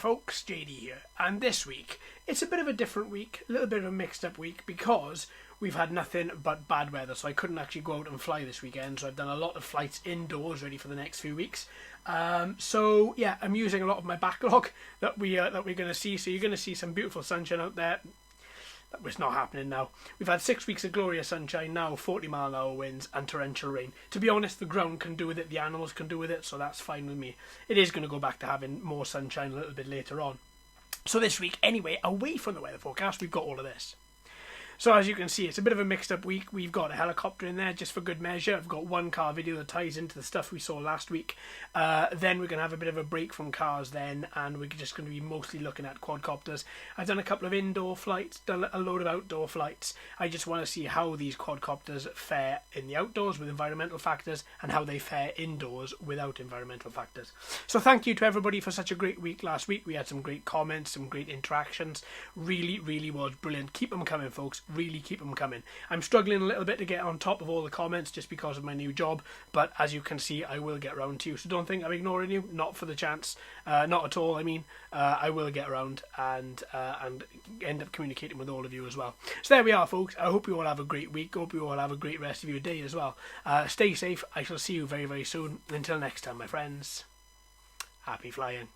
folks, JD here, and this week it's a bit of a different week, a little bit of a mixed up week because we've had nothing but bad weather, so I couldn't actually go out and fly this weekend, so I've done a lot of flights indoors ready for the next few weeks. So yeah, I'm using a lot of my backlog that we're going to see, so you're going to see some beautiful sunshine out there. That was not happening now. We've had 6 weeks of glorious sunshine, now 40-mile-an-hour winds and torrential rain. To be honest, the ground can do with it, the animals can do with it, so that's fine with me. It is going to go back to having more sunshine a little bit later on. So this week, anyway, away from the weather forecast, we've got all of this. So as you can see, it's a bit of a mixed up week. We've got a helicopter in there just for good measure. I've got one car video that ties into the stuff we saw last week. Then we're going to have a bit of a break from cars then, and we're just going to be mostly looking at quadcopters. I've done a couple of indoor flights, done a load of outdoor flights. I just want to see how these quadcopters fare in the outdoors with environmental factors and how they fare indoors without environmental factors. So thank you to everybody for such a great week last week. We had some great comments, some great interactions. Really, really was brilliant. Keep them coming, folks. Really keep them coming. I'm struggling a little bit to get on top of all the comments just because of my new job, but as you can see, I will get around to you, so don't think I'm ignoring you. Not for the chance, not at all. I will get around and end up communicating with all of you as well. So there we are, folks. I hope you all have a great week. Hope you all have a great rest of your day as well. Stay safe. I shall see you very, very soon. Until next time, my friends, happy flying.